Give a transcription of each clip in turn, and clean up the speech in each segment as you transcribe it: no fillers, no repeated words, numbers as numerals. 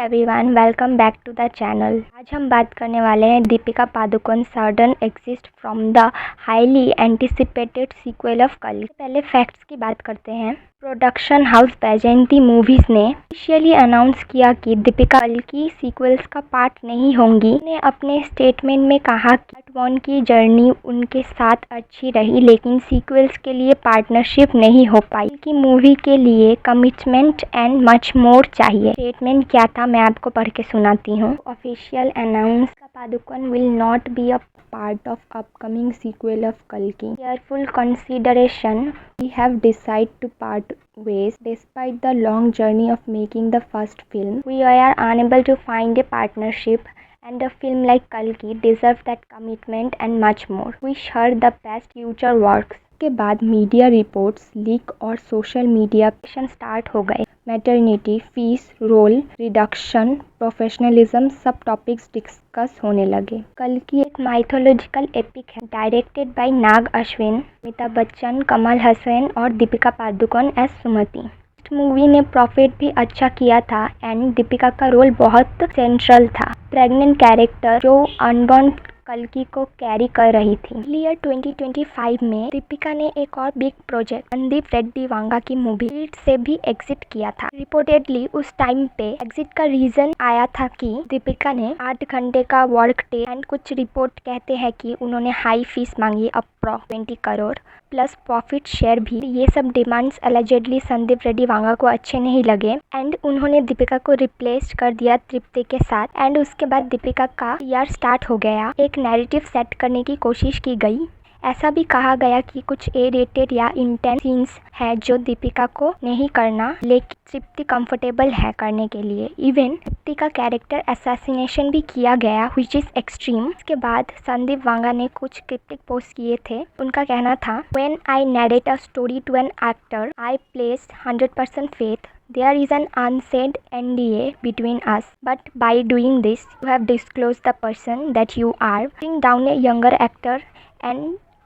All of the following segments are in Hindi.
Everyone, welcome back to the channel. आज हम बात करने वाले हैं Deepika Padukone sudden exit from the highly anticipated sequel of कल। पहले फैक्ट्स की बात करते हैं। प्रोडक्शन हाउस बैजयंती मूवीज ने ऑफिशियली अनाउंस किया कि दीपिका कल की सीक्वल्स का पार्ट नहीं होंगी। उन्होंने अपने स्टेटमेंट में कहा कि पार्ट 1 की जर्नी उनके साथ अच्छी रही, लेकिन सीक्वल्स के लिए पार्टनरशिप नहीं हो पाई, कि मूवी के लिए कमिटमेंट एंड मच मोर चाहिए। स्टेटमेंट क्या था, मैं आपको पढ़ के सुनाती हूँ। Official announce Padukone will not be a part of upcoming sequel of Kalki. Careful consideration, we have decided to part ways despite the long journey of making the first film. We are unable to find a partnership and a film like Kalki deserves that commitment and much more. Wish her the best future works. के बाद मीडिया रिपोर्ट्स लीक और सोशल मीडिया स्टार्ट हो गए। Maternity, fees, role reduction, professionalism, सब टॉपिक्स डिस्कस होने लगे। कल की एक माइथोलॉजिकल एपिक है, डायरेक्टेड बाय नाग अश्विन, अमिताभ बच्चन, कमल हसन और दीपिका पादुकोण एज सुमति। मूवी ने प्रॉफिट भी अच्छा किया था एंड दीपिका का रोल बहुत सेंट्रल था। प्रेग्नेंट कैरेक्टर जो अनबॉर्न कल्कि को कैरी कर रही थी। ईयर 2025 में दीपिका ने एक और बिग प्रोजेक्ट संदीप रेड्डी वांगा की मूवी लीड से भी एग्जिट किया था। रिपोर्टेडली उस टाइम पे एग्जिट का रीजन आया था कि दीपिका ने 8 घंटे का वर्क डे एंड कुछ रिपोर्ट कहते हैं कि उन्होंने हाई फीस मांगी, approx 20 crore plus profit share भी। ये सब डिमांड्स एलिजेडली संदीप रेड्डी वांगा को अच्छे नहीं लगे एंड उन्होंने दीपिका को रिप्लेस कर दिया तृप्ति के साथ। एंड उसके बाद दीपिका का ईयर स्टार्ट हो गया। एक नैरेटिव सेट करने की कोशिश की गई। ऐसा भी कहा गया कि कुछ ए रेटेड या इंटेंस सीन्स है जो दीपिका को नहीं करना, लेकिन तृप्ति कंफर्टेबल है करने के लिए। इवन तृप्ति का कैरेक्टर असैसिनेशन भी किया गया, व्हिच इज एक्सट्रीम। इसके बाद संदीप वांगा ने कुछ क्रिप्टिक पोस्ट किए थे। उनका कहना था, when I narrate a story to an actor I place 100% faith. There is an unsaid NDA between us, but by doing this, you have disclosed the person that you are. Putting down a younger actor and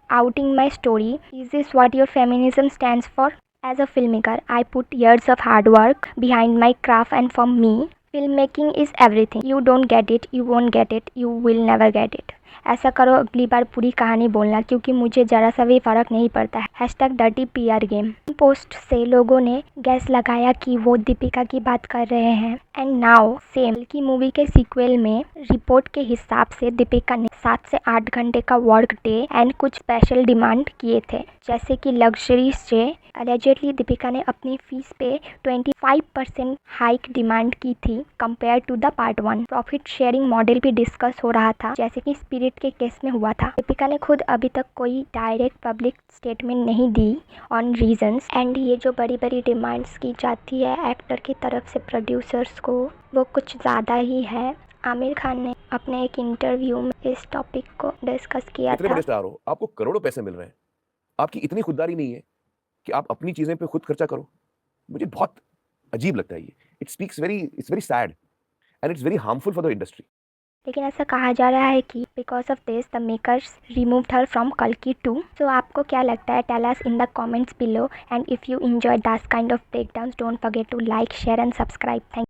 outing my story. Is this what your feminism stands for? As a filmmaker, I put years of hard work behind my craft, and for me, filmmaking is everything. You don't get it, you won't get it, you will never get it. ऐसा करो अगली बार पूरी कहानी बोलना, क्योंकि मुझे जरा सा भी फर्क नहीं पड़ता है। Hashtag dirty PR game. Post से लोगों ने गैस लगाया कि वो दीपिका की बात कर रहे हैं। एंड नाउ सेम की मूवी के सीक्वल में रिपोर्ट के हिसाब से दीपिका ने 7 से 8 घंटे का वर्क डे एंड कुछ स्पेशल डिमांड किए थे, जैसे कि लग्जरी स्टे। एलिजेडली दीपिका ने अपनी फीस पे 25% हाइक डिमांड की थी compare to the part 1। Profit sharing model भी डिस्कस हो रहा था, जैसे कि स्पिरिट के केस में हुआ था। दीपिका ने खुद अभी तक कोई डायरेक्ट पब्लिक स्टेटमेंट नहीं दी ऑन रीजंस। एंड ये जो बड़ी बड़ी डिमांड्स की जाती है एक्टर की तरफ से प्रोड्यूसर्स को, वो कुछ ज़्यादा ही है। आमिर खान ने अपने एक इंटरव्यू में इस टॉपिक को डिस्कस किया इतने था। बड़े स्टार हो, आपको करोड़ों पैसे मिल रहे हैं, आपकी इतनी खुददारी नहीं है कि आप अपनी चीजें पे खुद खर्चा करो। मुझे बहुत अजीब लगता है ये। It's very sad and it's very harmful for the industry. लेकिन ऐसा कहा जा रहा है कि because of this the makers removed her from कल्कि 2। सो आपको क्या लगता है? Tell us in the comments below, and if you enjoy this kind of breakdowns, don't forget to like, share and subscribe. Thank